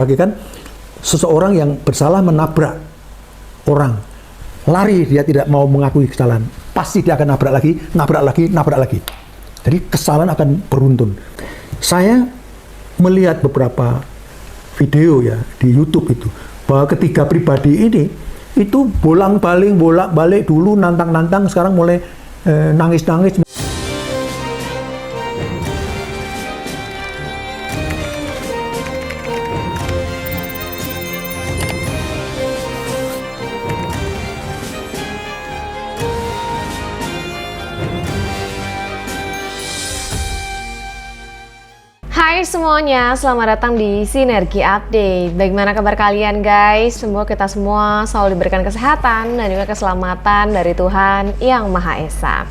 Bagi kan seseorang yang bersalah menabrak orang, lari, dia tidak mau mengakui kesalahan, pasti dia akan nabrak lagi, nabrak lagi, nabrak lagi. Jadi kesalahan akan beruntun. Saya melihat beberapa video ya di YouTube itu, bahwa ketiga pribadi ini itu bolak-balik dulu nantang-nantang, sekarang mulai nangis-nangis. Hai semuanya, selamat datang di Sinergi Update. Bagaimana kabar kalian guys? Semoga kita semua selalu diberikan kesehatan dan juga keselamatan dari Tuhan Yang Maha Esa.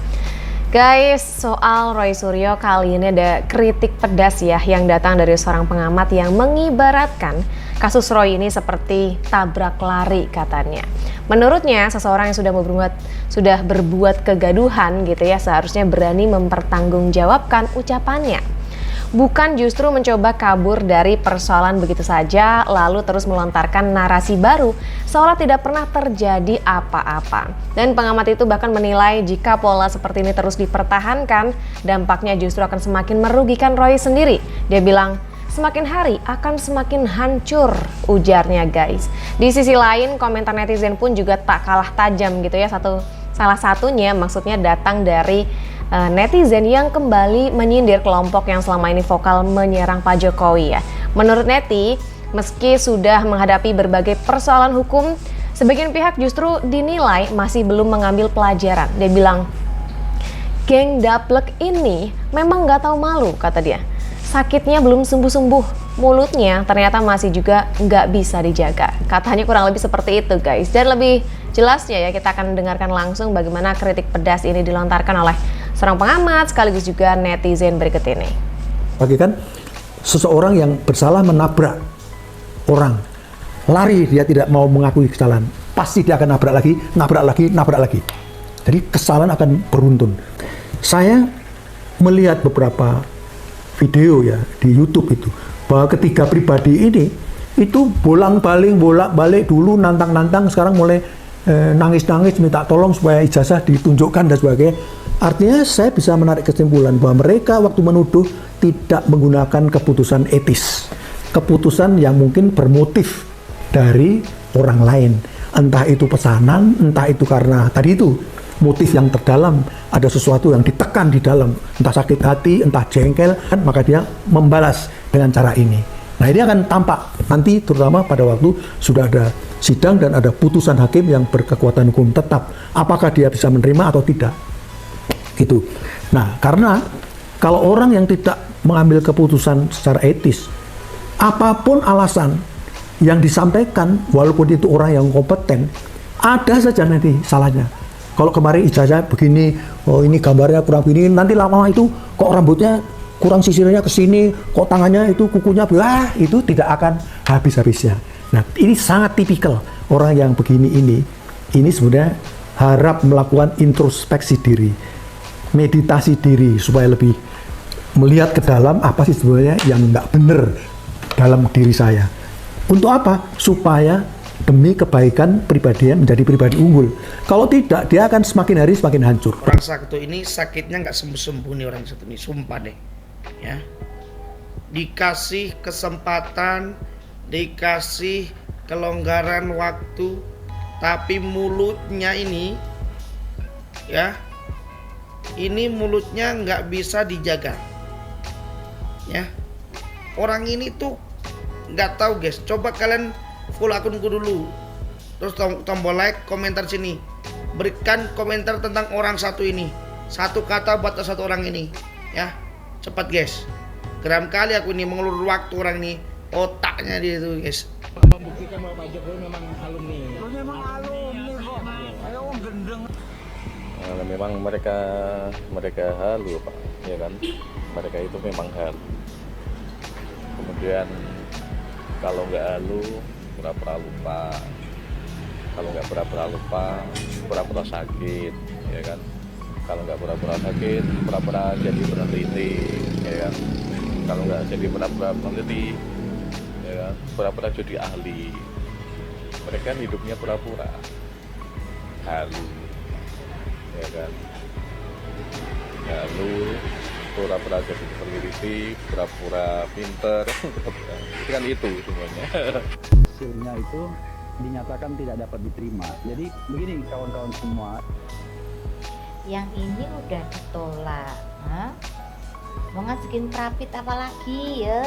Guys, soal Roy Suryo kali ini ada kritik pedas ya yang datang dari seorang pengamat yang mengibaratkan kasus Roy ini seperti tabrak lari katanya. Menurutnya, seseorang yang sudah berbuat kegaduhan gitu ya, seharusnya berani mempertanggungjawabkan ucapannya. Bukan justru mencoba kabur dari persoalan begitu saja, lalu terus melontarkan narasi baru seolah tidak pernah terjadi apa-apa. Dan pengamat itu bahkan menilai jika pola seperti ini terus dipertahankan, dampaknya justru akan semakin merugikan Roy sendiri. Dia bilang, semakin hari akan semakin hancur, ujarnya guys. Di sisi lain, komentar netizen pun juga tak kalah tajam gitu ya. Salah satunya maksudnya datang dari netizen yang kembali menyindir kelompok yang selama ini vokal menyerang Pak Jokowi ya. Menurut Neti, meski sudah menghadapi berbagai persoalan hukum, sebagian pihak justru dinilai masih belum mengambil pelajaran. Dia bilang, geng daplek ini memang nggak tahu malu, kata dia. Sakitnya belum sembuh-sembuh, mulutnya ternyata masih juga nggak bisa dijaga. Katanya kurang lebih seperti itu guys. Dan lebih jelasnya ya kita akan dengarkan langsung bagaimana kritik pedas ini dilontarkan oleh seorang pengamat sekaligus juga netizen berikut ini. Bagi kan seseorang yang bersalah menabrak orang, lari, dia tidak mau mengakui kesalahan, pasti dia akan nabrak lagi, nabrak lagi, nabrak lagi. Jadi kesalahan akan beruntun. Saya melihat beberapa video ya di YouTube itu, bahwa ketiga pribadi ini itu bolak-balik dulu nantang-nantang, sekarang mulai nangis-nangis minta tolong supaya ijazah ditunjukkan dan sebagainya. Artinya saya bisa menarik kesimpulan bahwa mereka waktu menuduh tidak menggunakan keputusan etis, keputusan yang mungkin bermotif dari orang lain, entah itu pesanan, entah itu karena tadi itu motif yang terdalam, ada sesuatu yang ditekan di dalam, entah sakit hati, entah jengkel, maka dia membalas dengan cara ini. Nah, ini akan tampak nanti terutama pada waktu sudah ada sidang dan ada putusan hakim yang berkekuatan hukum tetap, apakah dia bisa menerima atau tidak. Gitu. Nah, karena kalau orang yang tidak mengambil keputusan secara etis, apapun alasan yang disampaikan, walaupun itu orang yang kompeten, ada saja nanti salahnya. Kalau kemarin ijazah begini, oh ini gambarnya kurang begini, nanti lama-lama itu kok rambutnya kurang sisirnya ke sini, kok tangannya itu kukunya itu tidak akan habis-habisnya. Nah, ini sangat tipikal orang yang begini ini sebenarnya harap melakukan introspeksi diri, meditasi diri supaya lebih melihat ke dalam apa sih sebenarnya yang nggak benar dalam diri saya. Untuk apa? Supaya demi kebaikan pribadinya menjadi pribadi unggul. Kalau tidak, dia akan semakin hari semakin hancur. Orang satu ini sakitnya nggak sembuh-sembuh nih orang satu ini, sumpah deh. Ya, dikasih kesempatan, dikasih kelonggaran waktu, tapi mulutnya ini, ya, ini mulutnya nggak bisa dijaga. Ya, orang ini tuh nggak tahu guys. Coba kalian follow akunku dulu, terus tombol like, komentar sini, berikan komentar tentang orang satu ini, satu kata buat satu orang ini, ya, cepat guys. Geram kali aku ini mengelur waktu orang ini, otaknya dia itu guys. Membuktikan bahwa Pak Jokowi memang alumni. Memang alumni kok. Ayo gendeng. Nah, memang mereka halu Pak, ya kan? Mereka itu memang halu. Kemudian kalau nggak halu, pura-pura lupa. Kalau nggak pura-pura lupa, pura-pura sakit, ya kan? Kalau nggak pura-pura sakit, pura-pura jadi peneliti, ya kan? Kalau nggak jadi pura-pura peneliti, ya kan? pura-pura jadi ahli. Mereka hidupnya pura-pura halu, ya kan, halu, pura-pura jadi peneliti, pura-pura pinter. Itu kan itu semuanya. Hasilnya itu dinyatakan tidak dapat diterima. Jadi begini kawan-kawan semua, yang ini udah ditolak, mau ngajuin prapit apa lagi ya?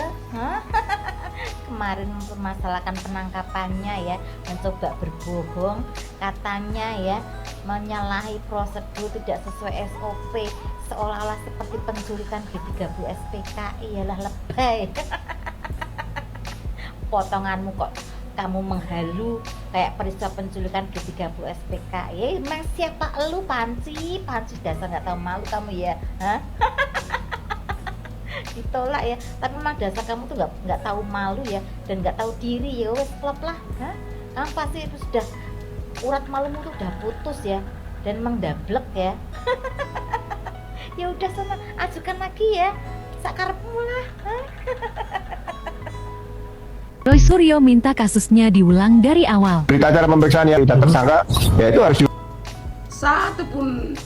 Kemarin mempermasalahkan penangkapannya ya, mencoba berbohong, katanya ya menyalahi prosedur, tidak sesuai SOP, seolah-olah seperti penculikan G30 SPKI. Yalah lebay. Potonganmu kok kamu menghalu kayak peristiwa penculikan G30 SPKI. Ya emang siapa elu Panci dasar nggak tahu malu kamu ya, ditolak ya, tapi memang dasar kamu tuh nggak tahu malu ya, dan nggak tahu diri ya. Wes klop lah, kamu pasti itu sudah urat malumu tuh udah putus ya, dan memang dablek ya. Ya udah sana ajukan lagi ya, sakarepmu lah. Roy Suryo minta kasusnya diulang dari awal. Berita acara pemeriksaan yang kita tersangka, ya itu harus satu pun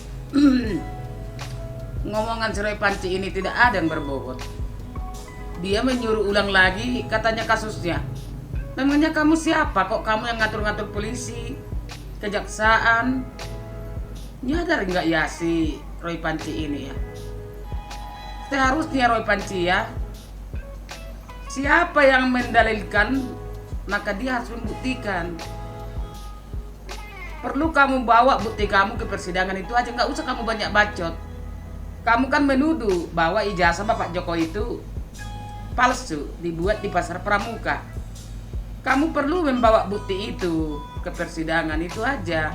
ngomongan si Roy Panci ini tidak ada yang berbobot. Dia menyuruh ulang lagi katanya kasusnya. Memangnya kamu siapa kok kamu yang ngatur-ngatur polisi, kejaksaan? Nyadar nggak ya si Roy Panci ini ya? Seharusnya Roy Panci ya, siapa yang mendalilkan maka dia harus membuktikan. Perlu kamu bawa bukti kamu ke persidangan itu aja, nggak usah kamu banyak bacot. Kamu kan menuduh bahwa ijazah Bapak Jokowi itu palsu, dibuat di Pasar Pramuka. Kamu perlu membawa bukti itu ke persidangan, itu aja.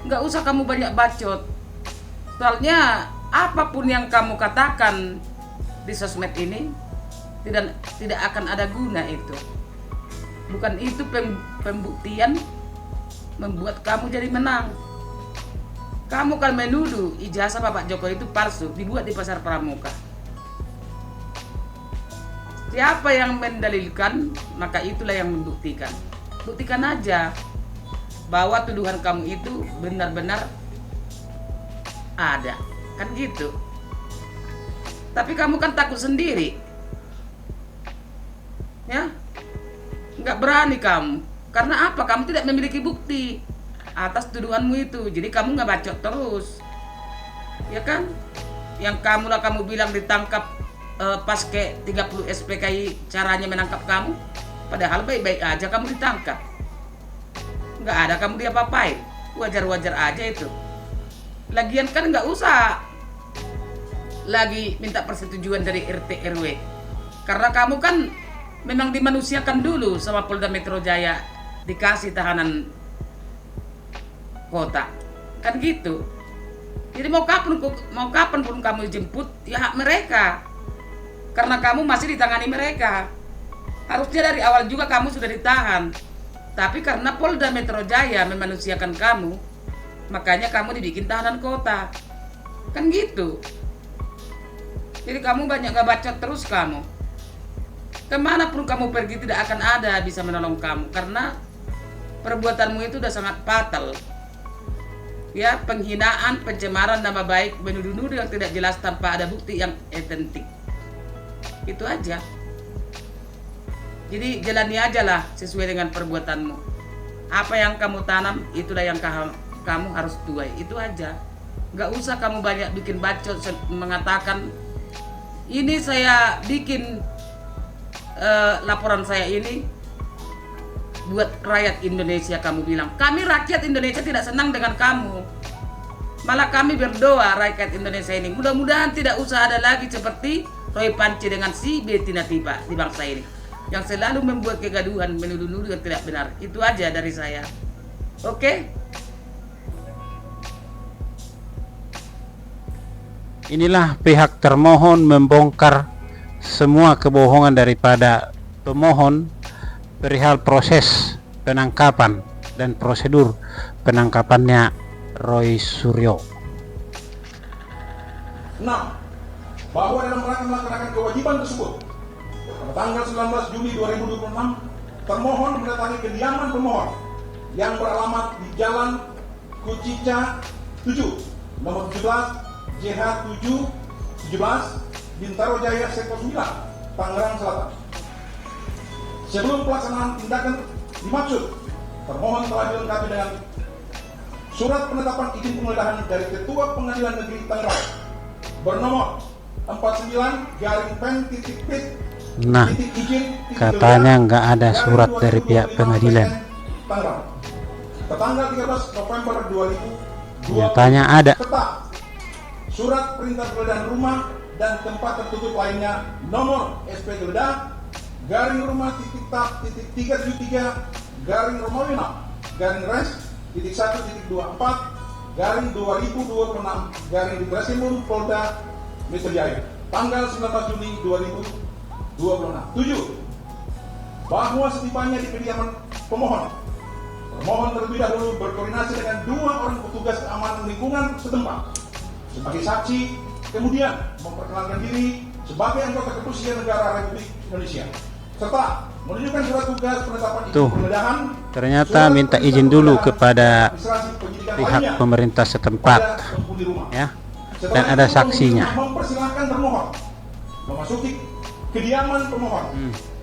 Nggak usah kamu banyak bacot. Soalnya apapun yang kamu katakan di sosmed ini tidak akan ada guna itu. Bukan itu pembuktian membuat kamu jadi menang. Kamu kan menuduh ijazah Bapak Jokowi itu palsu, dibuat di Pasar Pramuka. Siapa yang mendalilkan, maka itulah yang membuktikan. Buktikan aja bahwa tuduhan kamu itu benar-benar ada, kan gitu. Tapi kamu kan takut sendiri, ya? Nggak berani kamu. Karena apa? Kamu tidak memiliki bukti atas tuduhanmu itu, jadi kamu nggak bacot terus, ya kan? Yang kamu bilang ditangkap pas ke 30 SPKI caranya menangkap kamu, padahal baik-baik aja kamu ditangkap, nggak ada kamu diapa-apain, wajar-wajar aja itu. Lagian kan nggak usah lagi minta persetujuan dari RT RW, karena kamu kan memang dimanusiakan dulu sama Polda Metro Jaya, dikasih tahanan kota, kan gitu. Jadi mau kapan pun kamu jemput ya hak mereka, karena kamu masih ditangani mereka. Harusnya dari awal juga kamu sudah ditahan, tapi karena Polda Metro Jaya memanusiakan kamu, makanya kamu dibikin tahanan kota, kan gitu. Jadi kamu banyak gak bacot terus kamu. Kemana pun kamu pergi tidak akan ada bisa menolong kamu, karena perbuatanmu itu udah sangat fatal. Ya, penghinaan, pencemaran nama baik, menuduh-nuduh yang tidak jelas tanpa ada bukti yang otentik. Itu aja. Jadi jalani aja lah sesuai dengan perbuatanmu. Apa yang kamu tanam, itulah yang kamu harus tuai. Itu aja. Gak usah kamu banyak bikin bacot mengatakan ini saya bikin laporan saya ini buat rakyat Indonesia. Kamu bilang kami rakyat Indonesia tidak senang dengan kamu, malah kami berdoa rakyat Indonesia ini mudah-mudahan tidak usah ada lagi seperti Roy Panci dengan si Betty Natiba di bangsa ini, yang selalu membuat kegaduhan, menuduh-nuduh yang tidak benar. Itu aja dari saya. Oke? Inilah pihak termohon membongkar semua kebohongan daripada pemohon perihal proses penangkapan dan prosedur penangkapannya Roy Suryo. 6. Bahwa dalam rangka melaksanakan kewajiban tersebut, pada tanggal 19 Juli 2026, termohon mendatangi kediaman pemohon yang beralamat di Jalan Kucica 7, nomor 17, JH 717, Bintaro Jaya, Sektor 9, Tangerang Selatan. Sebelum pelaksanaan tindakan dimaksud, termohon telah dilengkapi dengan surat penetapan izin penggeledahan dari Ketua Pengadilan Negeri Tangerang bernomor 49/pen-pit. Nah, katanya nggak ada surat dari pihak pengadilan. Tertanggal 13 November 2020. Nyatanya ada. Surat perintah penggeledahan rumah dan tempat tertutup lainnya nomor SP geledah garing rumah titik tap titik 373 garing Romawi 6 garing res titik 1 titik 24 garing 2026 garing di Treskrimum Polda Metro Jaya tanggal 19 Juni 2026. 7. Bahwa setibanya di kediaman pemohon, termohon terlebih dahulu berkoordinasi dengan 2 orang petugas keamanan lingkungan setempat sebagai saksi, kemudian memperkenalkan diri sebagai anggota Kepolisian Negara Republik Indonesia, serta menunjukkan surat tugas penetapan izin penggeledahan. Ternyata minta izin dulu kepada pihak pemerintah setempat, ya, dan ada saksinya. Mempersilahkan termohon memasuki kediaman pemohon,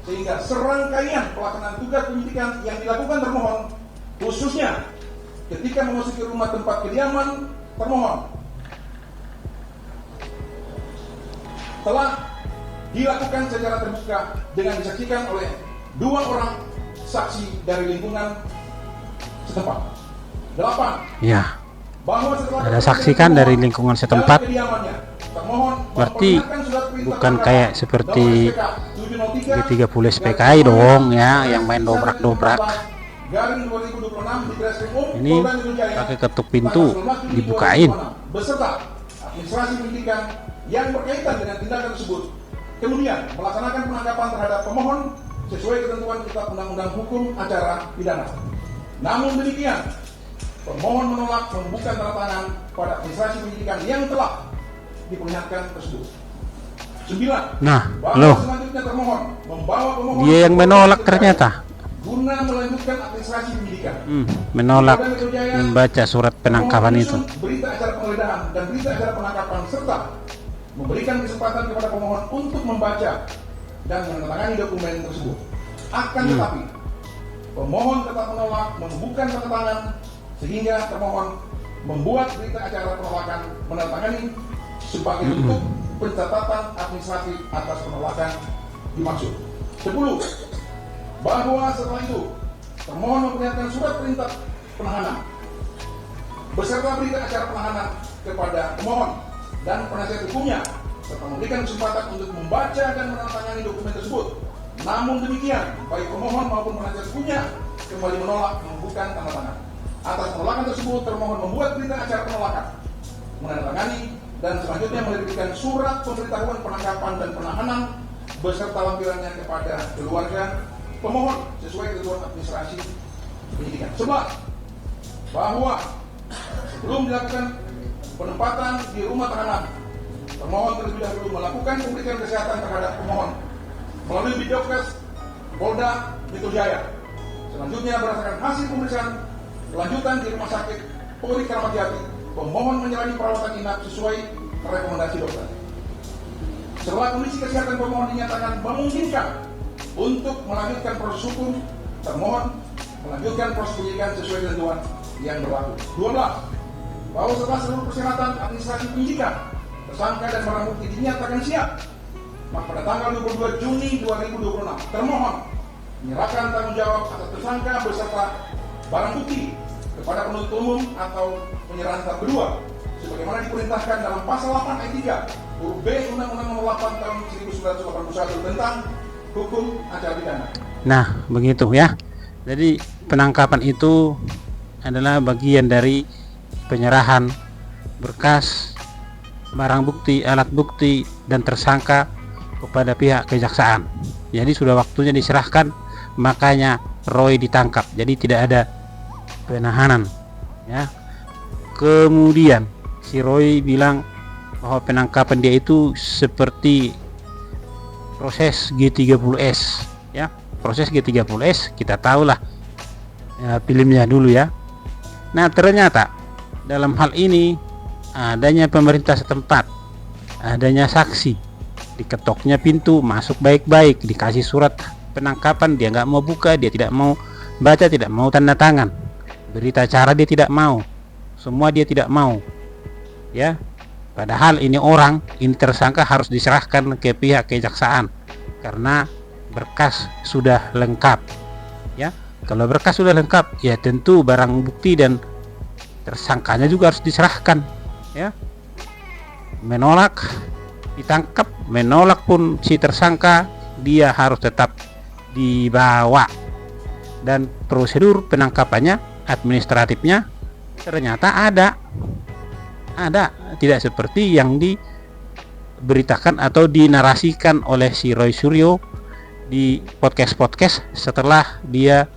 sehingga serangkaian pelaksanaan tugas penyidikan yang dilakukan termohon, khususnya ketika memasuki rumah tempat kediaman termohon, telah dilakukan secara terbuka dengan disaksikan oleh 2 orang saksi dari lingkungan setempat. 8. Ya, Bahwa setelah ada saksi kan dari lingkungan setempat, berarti bukan kayak seperti G30 SPKI dong ya, yang main dobrak-dobrak. Ini pakai ketuk pintu dibukain. Beserta administrasi pendidikan yang berkaitan dengan tindakan tersebut, kemudian melaksanakan penangkapan terhadap pemohon sesuai ketentuan Kitab Undang-Undang Hukum Acara Pidana. Namun demikian, pemohon menolak membuka tanda tangan pada administrasi pendidikan yang telah diperlihatkan tersebut. 9. Nah, bahwa selanjutnya termohon membawa pemohon dia yang menolak ternyata. Guna melanjutkan administrasi pendidikan. Menolak membaca surat penangkapan itu. Berita acara penggeledahan dan berita acara penangkapan serta memberikan kesempatan kepada pemohon untuk membaca dan menandatangani dokumen tersebut. Akan tetapi, pemohon tetap menolak membuka tanda tangan sehingga termohon membuat berita acara penolakan menandatangani sebagai bentuk pencatatan administratif atas penolakan dimaksud. 10. Bahwa setelah itu termohon memperlihatkan surat perintah penahanan beserta berita acara penahanan kepada pemohon dan penasihat hukumnya serta memberikan kesempatan untuk membaca dan menandatangani dokumen tersebut. Namun demikian, baik pemohon maupun penasihat hukumnya kembali menolak membuka tanda tangan. Atas penolakan tersebut, termohon membuat berita acara penolakan, menandatangani dan selanjutnya menerbitkan surat pemberitahuan penangkapan dan penahanan beserta lampirannya kepada keluarga pemohon sesuai ketentuan administrasi penyidikan. 11. Bahwa sebelum dilakukan penempatan di rumah tahanan, termohon terlebih dahulu melakukan pemeriksaan kesehatan terhadap pemohon melalui Bidokes Polda Metro Jaya. Selanjutnya berdasarkan hasil pemeriksaan lanjutan di Rumah Sakit Polri Kramat Jati, pemohon menjalani perawatan inap sesuai rekomendasi dokter. Setelah kondisi kesehatan pemohon dinyatakan memungkinkan untuk melanjutkan proses hukum, termohon melanjutkan proses penyidikan sesuai ketentuan yang berlaku. 12. Bahwa setelah seluruh persyaratan administrasi penyidikan, tersangka dan barang bukti dinyatakan siap, maka pada tanggal 22 Juni 2026, termohon menyerahkan tanggung jawab atas tersangka beserta barang bukti kepada penuntut umum atau penyerahan tahap kedua, sebagaimana diperintahkan dalam pasal 8 ayat 3 huruf B Undang-Undang Nomor 8 Tahun 1981 tentang Hukum Acara Pidana. Nah, begitu ya. Jadi penangkapan itu adalah bagian dari penyerahan berkas, barang bukti, alat bukti, dan tersangka kepada pihak kejaksaan. Jadi sudah waktunya diserahkan, makanya Roy ditangkap. Jadi tidak ada penahanan. Ya. Kemudian si Roy bilang bahwa penangkapan dia itu seperti proses G30S, ya. proses G30S kita tahulah filmnya dulu ya. Nah ternyata dalam hal ini adanya pemerintah setempat, adanya saksi, diketoknya pintu, masuk baik-baik, dikasih surat penangkapan, dia nggak mau buka, dia tidak mau baca, tidak mau tanda tangan, berita acara dia tidak mau, semua dia tidak mau ya. Padahal ini tersangka harus diserahkan ke pihak kejaksaan karena berkas sudah lengkap ya. Kalau berkas sudah lengkap ya tentu barang bukti dan tersangkanya juga harus diserahkan ya. Menolak ditangkap, menolak pun si tersangka dia harus tetap dibawa, dan prosedur penangkapannya administratifnya ternyata ada, tidak seperti yang diberitakan atau dinarasikan oleh si Roy Suryo di podcast setelah dia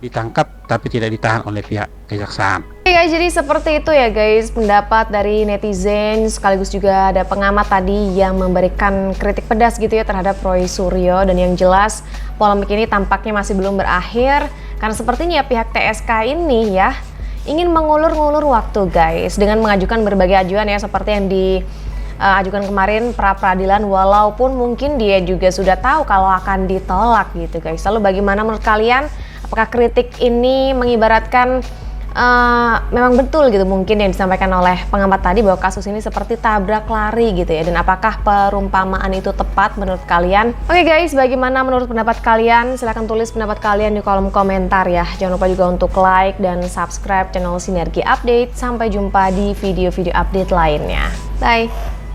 ditangkap tapi tidak ditahan oleh pihak kejaksaan. Oke guys, jadi seperti itu ya guys pendapat dari netizen, sekaligus juga ada pengamat tadi yang memberikan kritik pedas gitu ya terhadap Roy Suryo. Dan yang jelas polemik ini tampaknya masih belum berakhir karena sepertinya pihak TSK ini ya ingin mengulur-ngulur waktu guys dengan mengajukan berbagai ajuan ya, seperti yang diajukan kemarin pra peradilan, walaupun mungkin dia juga sudah tahu kalau akan ditolak gitu guys. Lalu bagaimana menurut kalian? Apakah kritik ini mengibaratkan memang betul gitu mungkin yang disampaikan oleh pengamat tadi bahwa kasus ini seperti tabrak lari gitu ya, dan apakah perumpamaan itu tepat menurut kalian? Oke guys, bagaimana menurut pendapat kalian? Silahkan tulis pendapat kalian di kolom komentar ya. Jangan lupa juga untuk like dan subscribe channel Sinergi Update. Sampai jumpa di video-video update lainnya. Bye.